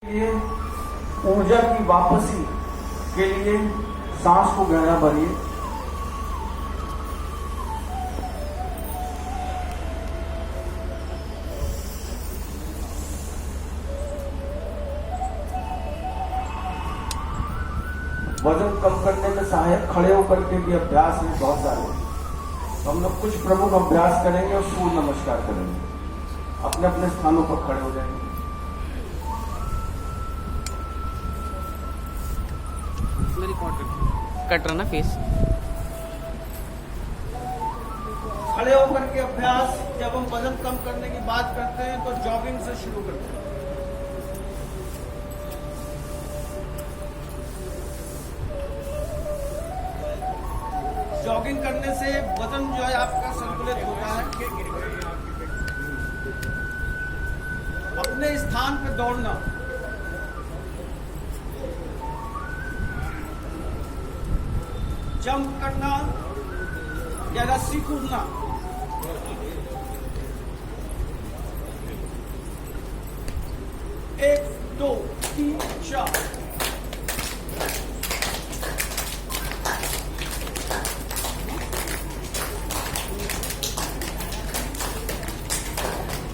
लिए ऊर्जा की वापसी के लिए सांस को गहरा भरिए। वजन कम करने में सहायक खड़े होकर के भी अभ्यास में बहुत सारे तो हम लोग कुछ प्रमुख अभ्यास करेंगे और सूर्य नमस्कार करेंगे। अपने अपने स्थानों पर खड़े हो जाएंगे। कट रहा ना फेस। खड़े होकर के अभ्यास जब हम वजन कम करने की बात करते हैं तो जॉगिंग से शुरू करते हैं। जॉगिंग करने से वजन जो है आपका संतुलित होता है। अपने स्थान पर दौड़ना, जंप करना या रस्सी कूदना, एक दो तीन चार,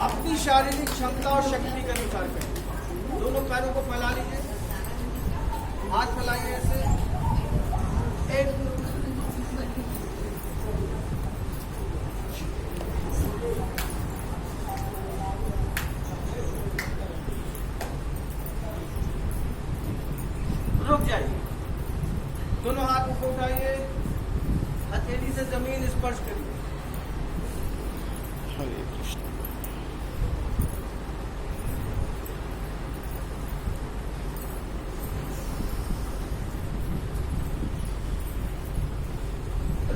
अपनी शारीरिक क्षमता और शक्ति के अनुसार करें। दोनों पैरों को फैला लीजिए, हाथ फैलाइए ऐसे। एक रुक जाइए, दोनों हाथ ऊपर उठाइए, हथेली से जमीन स्पर्श करिए। हरे कृष्ण।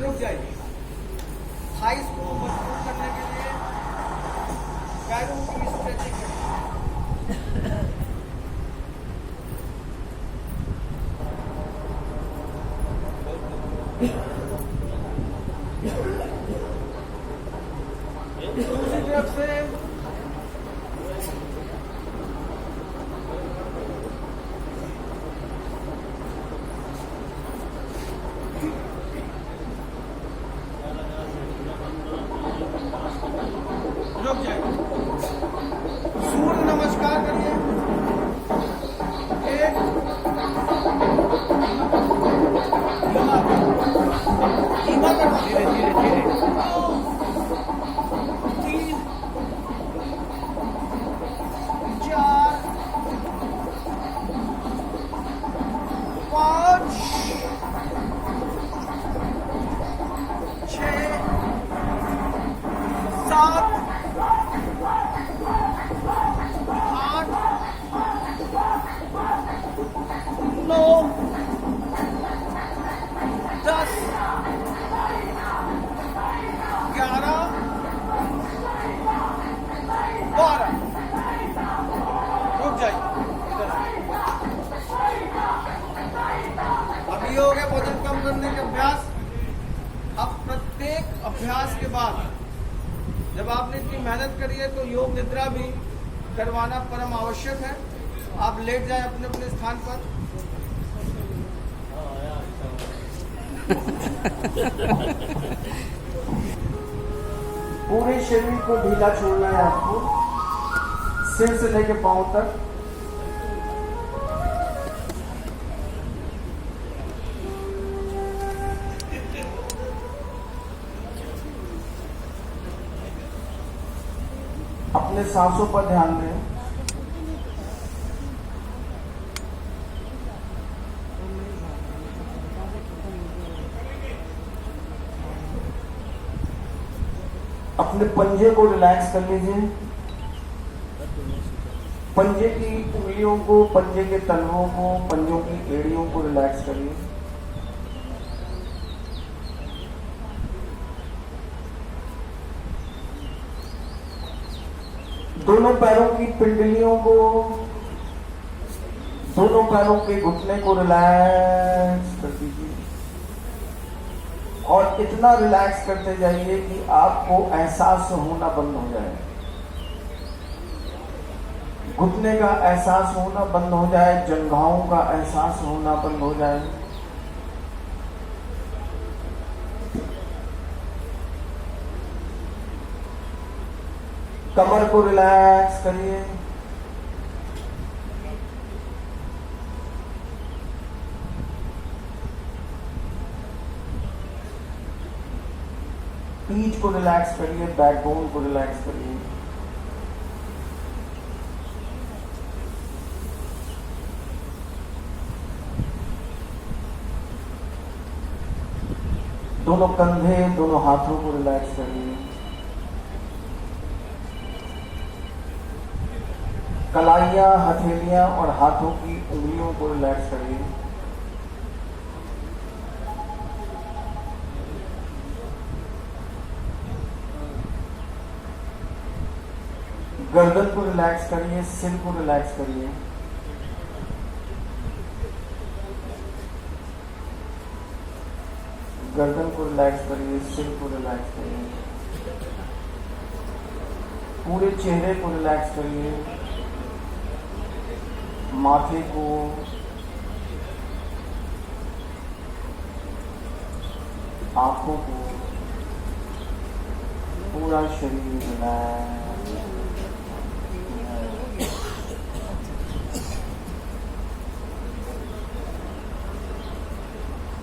रुक जाइए। थाइस को मजबूत करने के लिए पैरों की स्ट्रेचिंग करिए। दूसरी तरफ से रुक जाइए। सूर्य नमस्कार करिए। एक धीमा करना, धीरे धीरे धीरे। तीन चार पाँच छः सात आठ नौ 10 11 12। रुक जाइए। अभी हो गया वजन कम करने के अभ्यास। अब प्रत्येक अभ्यास के बाद जब आपने इतनी मेहनत करी है तो योग निद्रा भी करवाना परम आवश्यक है। आप लेट जाए अपने अपने स्थान पर। पूरे शरीर को ढीला छोड़ना है आपको, सिर से लेकर पांव तक। अपने सांसों पर ध्यान दें। अपने पंजे को रिलैक्स कर लीजिए। पंजे की उंगलियों को, पंजे के तलवों को, पंजों की एड़ियों को रिलैक्स करिए। दोनों पैरों की पिंडलियों को, दोनों पैरों के घुटने को रिलैक्स कर दीजिए और इतना रिलैक्स करते जाइए कि आपको एहसास होना बंद हो जाए। घुटने का एहसास होना बंद हो जाए, जंघाओं का एहसास होना बंद हो जाए। कमर को रिलैक्स करिए। पीठ को रिलैक्स करिए, बैकबोन को रिलैक्स करिए। दोनों कंधे, दोनों हाथों को रिलैक्स करिए। कलाइयां, हथेलियां और हाथों की उंगलियों को रिलैक्स करिए। गर्दन को रिलैक्स करिए, सिर को रिलैक्स करिए। गर्दन को रिलैक्स करिए, सिर को रिलैक्स करिए। पूरे चेहरे को रिलैक्स करिए, माथे को, आंखों को, पूरा शरीर रिलैक्स।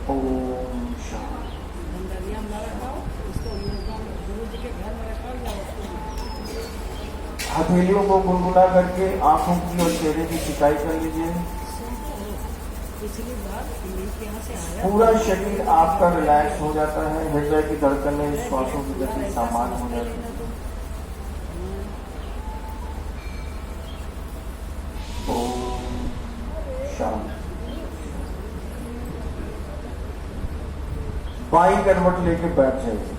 ओम शांति। हथेलियों को गुनगुना करके आंखों की और चेहरे की सिकाई कर लीजिए। पूरा शरीर आपका रिलैक्स हो जाता है, हृदय की धड़कनें, श्वासों की गति सामान्य हो जाती है। ओम शांति। बाईं करवट लेके बैठ जाइए।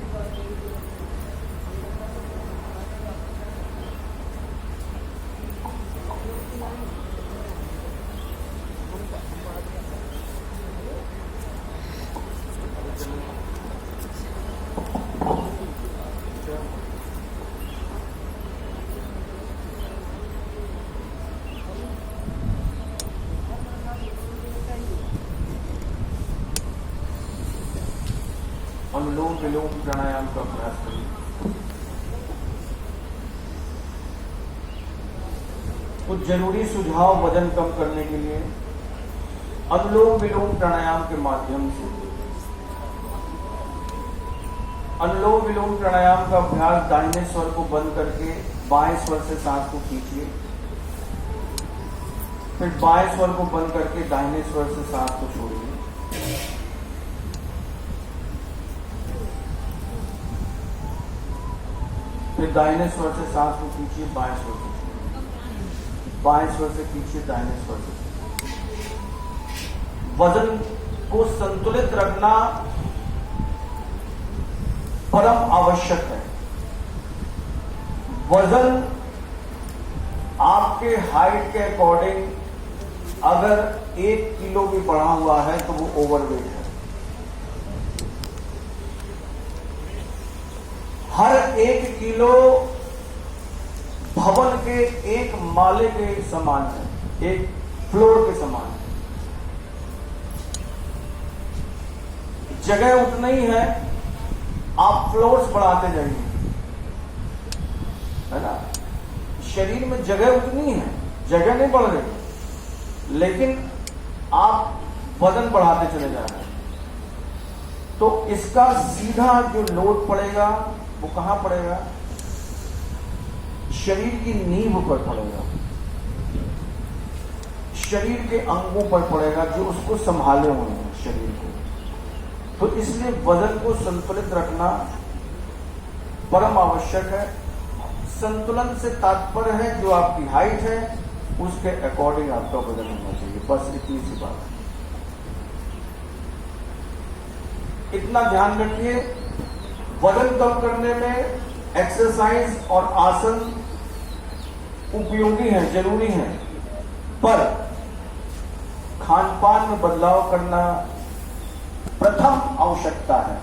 अनुलोम विलोम प्राणायाम का अभ्यास करिए। कुछ जरूरी सुझाव वजन कम करने के लिए अनुलोम विलोम प्राणायाम के माध्यम से। अनुलोम विलोम प्राणायाम का अभ्यास दाहिने स्वर को बंद करके बाएं स्वर से सांस को खींचिए, फिर बाएं स्वर को बंद करके दाहिने स्वर से सांस को छोड़िए। फिर दाहिने स्वर से सांस को खींचिए, बाएं स्वर से छोड़िए, बाएं स्वर से खींचिए, दाहिने स्वर से छोड़िए। वजन को संतुलित रखना परम आवश्यक है। वजन आपके हाइट के अकॉर्डिंग अगर 1 किलो भी बढ़ा हुआ है तो वो ओवरवेट है। हर 1 किलो भवन के एक माले के समान है, एक फ्लोर के समान है। जगह उतना ही है, आप फ्लोर्स बढ़ाते जाइए, है ना। शरीर में जगह उतनी है, जगह नहीं बढ़ रही, लेकिन आप वजन बढ़ाते चले जा रहे हैं। तो इसका सीधा जो लोड पड़ेगा वो कहां पड़ेगा? शरीर की नींव पर पड़ेगा, शरीर के अंगों पर पड़ेगा जो उसको संभाले हुए हैं शरीर को। तो इसलिए वजन को संतुलित रखना परम आवश्यक है। संतुलन से तात्पर्य है जो आपकी हाइट है उसके अकॉर्डिंग आपका वजन होना चाहिए, बस इतनी सी बात है। इतना ध्यान रखिए। वजन कम करने में एक्सरसाइज और आसन उपयोगी है, जरूरी है, पर खान पान में बदलाव करना प्रथम आवश्यकता है।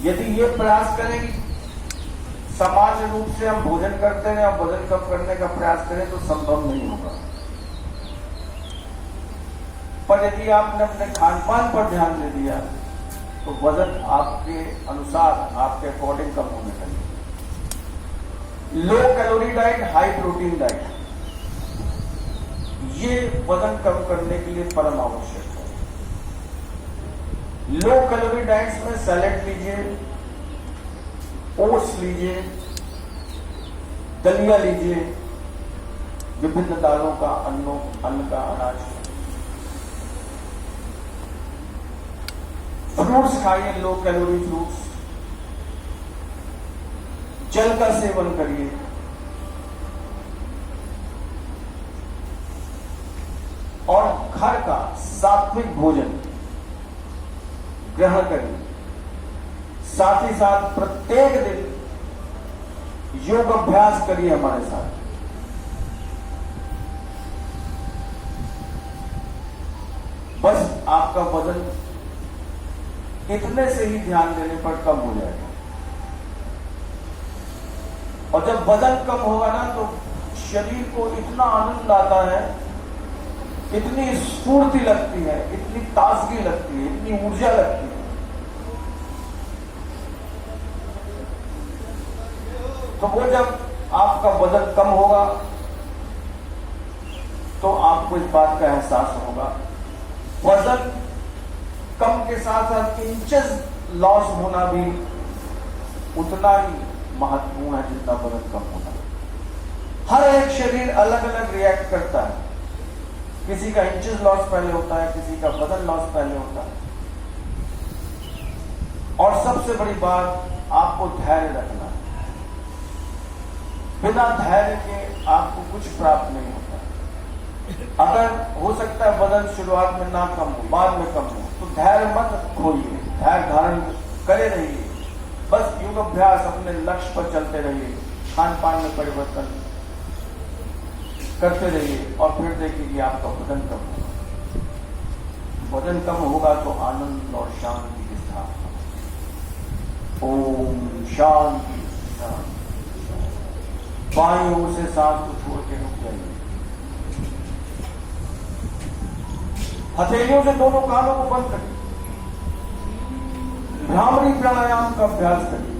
यदि ये प्रयास करें सामान्य रूप से हम भोजन करते हैं और वजन कम करने का प्रयास करें तो संभव नहीं होगा। पर यदि आपने अपने खान पान पर ध्यान दे दिया तो वजन आपके अनुसार, आपके अकॉर्डिंग कम होने लगे। Low calorie diet, high protein diet, ये वजन कम करने के लिए परम आवश्यक है। लो कैलोरी डाइट्स में सैलेड लीजिए, ओट्स लीजिए, दलिया लीजिए, विभिन्न दालों का, अन्न का, अनाज का। फ्रूट्स खाइए, लो कैलोरी फ्रूट्स। जल का सेवन करिए। और घर का सात्विक भोजन ग्रहण करिए। साथ ही साथ प्रत्येक दिन योग अभ्यास करिए हमारे साथ। बस आपका वजन इतने से ही ध्यान देने पर कम हो जाएगा। और जब वजन कम होगा ना तो शरीर को इतना आनंद आता है, इतनी स्फूर्ति लगती है, इतनी ताजगी लगती है, इतनी ऊर्जा लगती है। तो वो जब आपका वजन कम होगा तो आपको इस बात का एहसास होगा। वजन कम के साथ साथ इंचेस लॉस होना भी उतना ही महत्वपूर्ण है जितना वजन कम होना। हर एक शरीर अलग अलग रिएक्ट करता है। किसी का इंचेस लॉस पहले होता है, किसी का वजन लॉस पहले होता है। और सबसे बड़ी बात, आपको धैर्य रखना है। बिना धैर्य के आपको कुछ प्राप्त नहीं होता। अगर हो सकता है वजन शुरुआत में ना कम हो, बाद में कम हो, तो धैर्य मत खोइए, धैर्य धारण करे रहिए। बस योग अभ्यास, अपने लक्ष्य पर चलते रहिए, खान पान में परिवर्तन करते रहिए और फिर देखिए कि आपका वजन कम होगा। वजन कम होगा तो आनंद और शांति की स्थापना। ओम शांति शांति। बाईं ओर से सांस को छोड़ के रुक जाइए। हथेलियों से दोनों कानों को बंद करिए। भ्रामरी प्राणायाम का अभ्यास करिए।